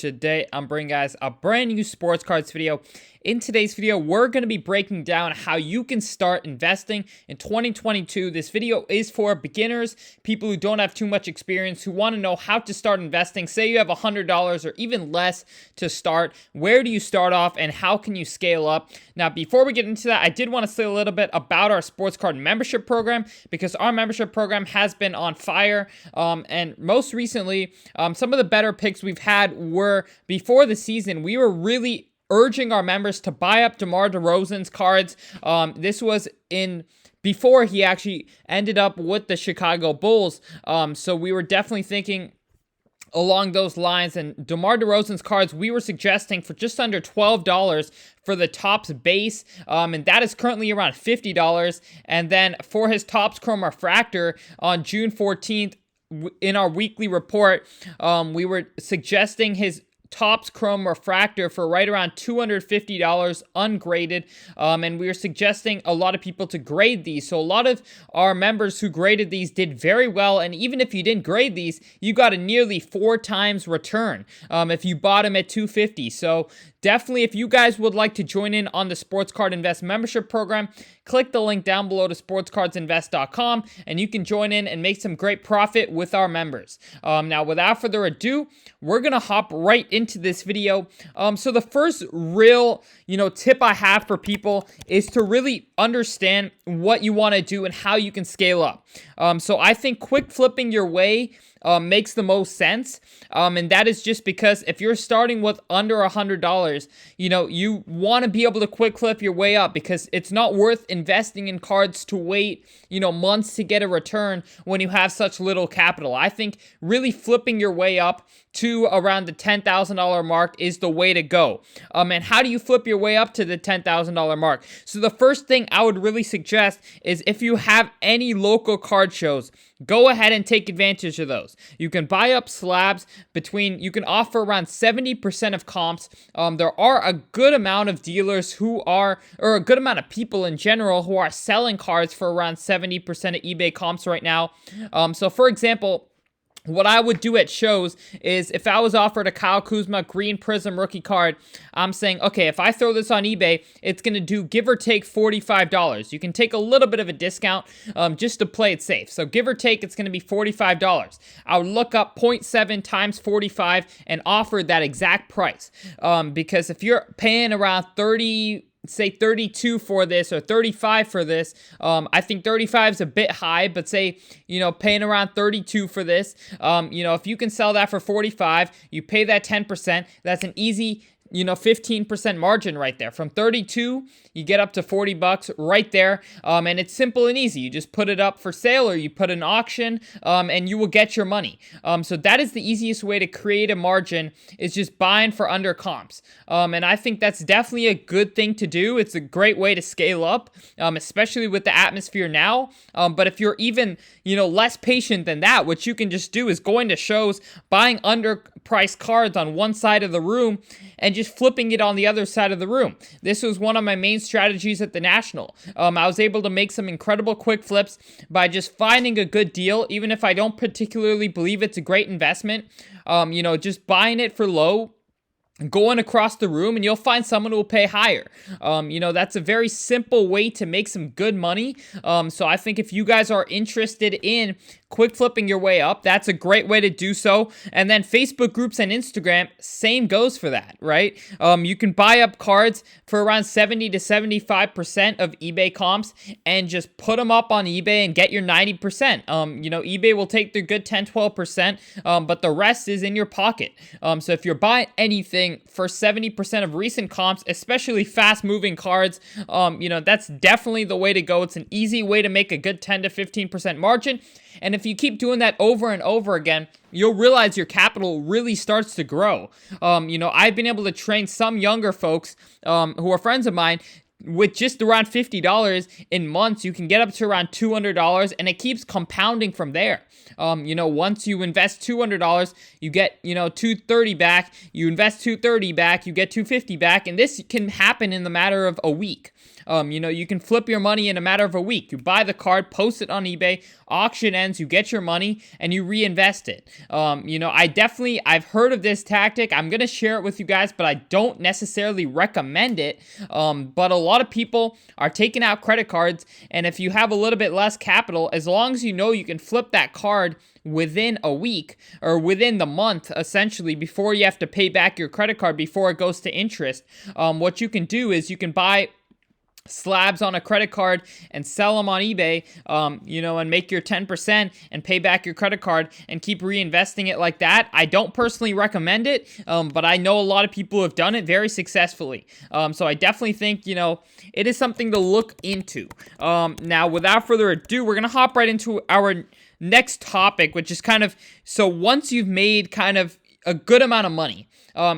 Today, I'm bringing guys a brand new sports cards video. In today's video, we're going to be breaking down how you can start investing in 2022. This video is for beginners, people who don't have too much experience, who want to know how to start investing. Say you have $100 or even less to start. Where do you start off and how can you scale up? Now, before we get into that, I did want to say a little bit about our sports card membership program because our membership program has been on fire. And most recently, some of the better picks we've had were before the season. We were really urging our members to buy up DeMar DeRozan's cards. This was in before he actually ended up with the Chicago Bulls. So we were definitely thinking along those lines, and DeMar DeRozan's cards we were suggesting for just under $12 for the Topps base, and that is currently around $50. And then for his Topps Chrome Refractor on June 14th, in our weekly report, we were suggesting his Topps Chrome Refractor for right around $250 ungraded, and we were suggesting a lot of people to grade these. So a lot of our members who graded these did very well, and even if you didn't grade these, you got a nearly 4 times return if you bought them at $250. So definitely, if you guys would like to join in on the Sports Card Invest membership program, click the link down below to sportscardsinvest.com, and you can join in and make some great profit with our members. Now, without further ado, we're going to hop right into this video. So the first real, tip I have for people is to really understand what you want to do and how you can scale up. So I think quick flipping your way makes the most sense. And that is just because if you're starting with under $100, you want to be able to quick flip your way up because it's not worth investing in cards to wait, months to get a return when you have such little capital. I think really flipping your way up to around the $10,000 mark is the way to go. And how do you flip your way up to the $10,000 mark? So the first thing I would really suggest is if you have any local card shows, go ahead and take advantage of those. You can buy up slabs you can offer around 70% of comps. There are a good amount of dealers or a good amount of people in general who are selling cards for around 70% of eBay comps right now. So for example, what I would do at shows is if I was offered a Kyle Kuzma Green Prism rookie card, I'm saying, okay, if I throw this on eBay, it's going to do give or take $45. You can take a little bit of a discount just to play it safe. So give or take, it's going to be $45. I would look up 0.7 times 45 and offer that exact price. Because if you're paying around say 32 for this or 35 for this, I think 35 is a bit high, but say, paying around 32 for this, if you can sell that for 45, you pay that 10%, that's an easy 15% margin right there. From 32, you get up to $40 right there. And it's simple and easy. You just put it up for sale or you put an auction, and you will get your money. So that is the easiest way to create a margin is just buying for under comps. And I think that's definitely a good thing to do. It's a great way to scale up, especially with the atmosphere now. But if you're even, less patient than that, what you can just do is going to shows, buying underpriced cards on one side of the room and just flipping it on the other side of the room. This was one of my main strategies at the National. I was able to make some incredible quick flips by just finding a good deal, even if I don't particularly believe it's a great investment. Just buying it for low, going across the room, and you'll find someone who will pay higher. That's a very simple way to make some good money. So I think if you guys are interested in quick flipping your way up, that's a great way to do so. And then Facebook groups and Instagram, same goes for that, right? You can buy up cards for around 70 to 75% of eBay comps and just put them up on eBay and get your 90%. eBay will take the good 10, 12%, but the rest is in your pocket. So if you're buying anything for 70% of recent comps, especially fast moving cards, that's definitely the way to go. It's an easy way to make a good 10 to 15% margin. And if you keep doing that over and over again, you'll realize your capital really starts to grow. I've been able to train some younger folks who are friends of mine with just around $50 in months. You can get up to around $200, and it keeps compounding from there. Once you invest $200, you get, $230 back. You invest $230 back, you get $250 back, and this can happen in the matter of a week. You can flip your money in a matter of a week. You buy the card, post it on eBay, auction ends, you get your money, and you reinvest it. I've heard of this tactic. I'm going to share it with you guys, but I don't necessarily recommend it. But a lot of people are taking out credit cards, and if you have a little bit less capital, as long as you know you can flip that card within a week or within the month, essentially, before you have to pay back your credit card before it goes to interest, what you can do is you can buy slabs on a credit card and sell them on eBay, and make your 10% and pay back your credit card and keep reinvesting it like that. I don't personally recommend it, but I know a lot of people have done it very successfully. So I definitely think, it is something to look into. Now, without further ado, we're going to hop right into our next topic, which is so once you've made kind of a good amount of money,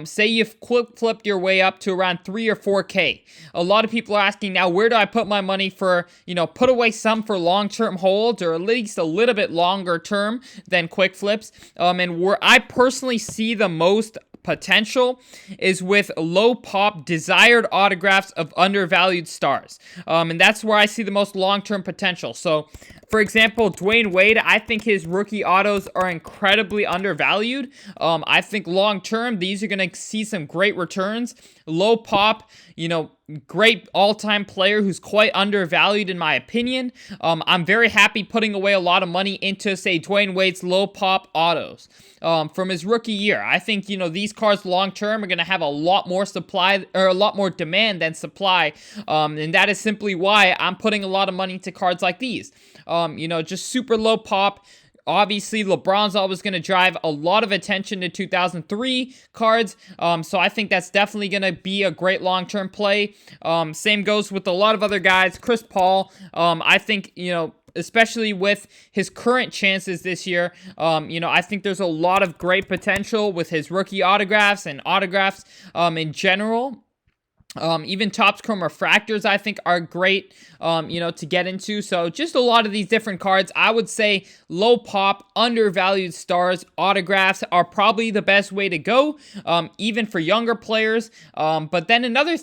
say you've flipped your way up to around 3 or 4K. A lot of people are asking now, where do I put my money for, put away some for long-term holds or at least a little bit longer term than quick flips. And where I personally see the most potential is with low pop desired autographs of undervalued stars. And that's where I see the most long-term potential. So, for example, Dwayne Wade, I think his rookie autos are incredibly undervalued. I think long-term, these are going to see some great returns. Low pop, great all-time player who's quite undervalued in my opinion. I'm very happy putting away a lot of money into, say, Dwayne Wade's low pop autos from his rookie year. I think, these cars long-term are going to have a lot more supply or a lot more demand than supply. And that is simply why I'm putting a lot of money into cards like these. Just super low pop. Obviously, LeBron's always going to drive a lot of attention to 2003 cards, so I think that's definitely going to be a great long-term play. Same goes with a lot of other guys. Chris Paul, I think, especially with his current chances this year, I think there's a lot of great potential with his rookie autographs and autographs in general. Even Topps Chrome Refractors, I think, are great, to get into. So just a lot of these different cards. I would say low pop, undervalued stars, autographs are probably the best way to go, even for younger players. But then another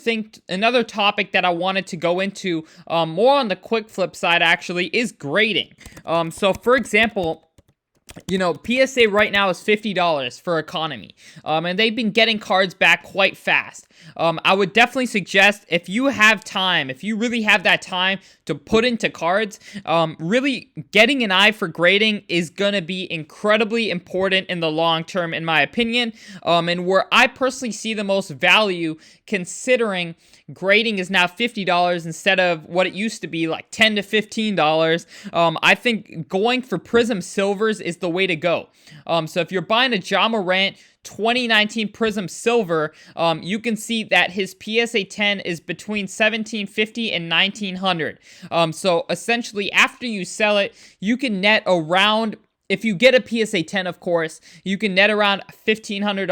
topic that I wanted to go into, more on the quick flip side, actually, is grading. So for example, PSA right now is $50 for economy, and they've been getting cards back quite fast. I would definitely suggest, if you have time, if you really have that time to put into cards, really getting an eye for grading is going to be incredibly important in the long term, in my opinion, and where I personally see the most value, considering grading is now $50 instead of what it used to be, like $10 to $15. I think going for Prism Silvers is the way to go. So if you're buying a Ja Morant 2019 Prism Silver, you can see that his PSA 10 is between $1,750 and $1,900. So essentially, after you sell it, you can net around, if you get a PSA 10, of course, you can net around $1,500,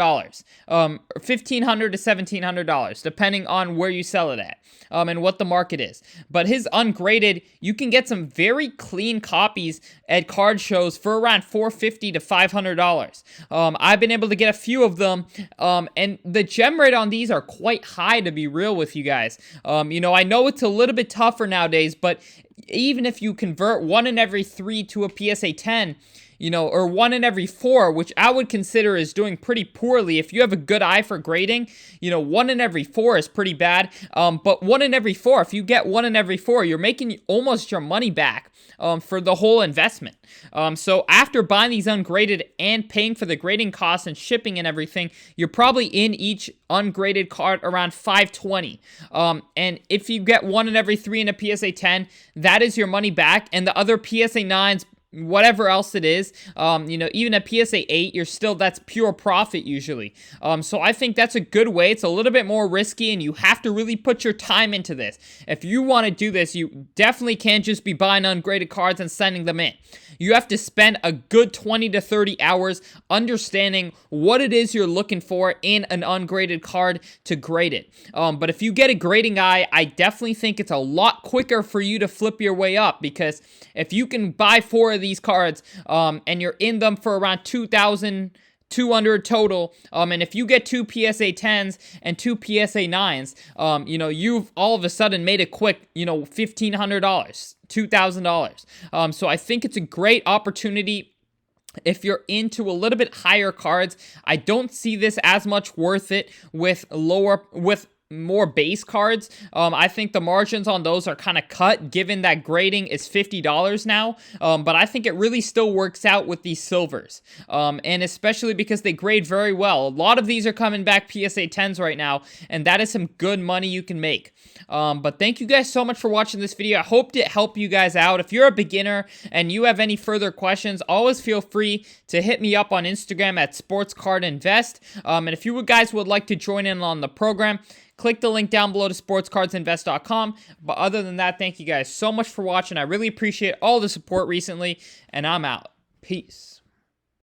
$1,500 to $1,700, depending on where you sell it at, and what the market is. But his ungraded, you can get some very clean copies at card shows for around $450 to $500. I've been able to get a few of them, and the gem rate on these are quite high, to be real with you guys. I know it's a little bit tougher nowadays, but even if you convert 1 in every 3 to a PSA 10, or 1 in every 4, which I would consider is doing pretty poorly. If you have a good eye for grading, 1 in every 4 is pretty bad. But 1 in every 4, if you get 1 in every 4, you're making almost your money back for the whole investment. So after buying these ungraded and paying for the grading costs and shipping and everything, you're probably in each ungraded card around $520. And if you get 1 in every 3 in a PSA 10, that is your money back. And the other PSA 9s, whatever else it is, even a PSA 8, that's pure profit usually. So I think that's a good way. It's a little bit more risky, and you have to really put your time into this. If you want to do this, you definitely can't just be buying ungraded cards and sending them in. You have to spend a good 20 to 30 hours understanding what it is you're looking for in an ungraded card to grade it. But if you get a grading eye, I definitely think it's a lot quicker for you to flip your way up, because if you can buy 4 of these cards and you're in them for around $2,000 200 total, and if you get 2 PSA 10s and 2 PSA 9s, you've all of a sudden made a quick, $1,500, $2,000. So I think it's a great opportunity if you're into a little bit higher cards. I don't see this as much worth it with more base cards. I think the margins on those are kind of cut, given that grading is $50 now. But I think it really still works out with these silvers. And especially because they grade very well. A lot of these are coming back PSA 10s right now, and that is some good money you can make. But thank you guys so much for watching this video. I hope it helped you guys out. If you're a beginner and you have any further questions, always feel free to hit me up on Instagram at SportsCardInvest. And if you guys would like to join in on the program, click the link down below to sportscardsinvest.com. But other than that, thank you guys so much for watching. I really appreciate all the support recently, and I'm out. Peace.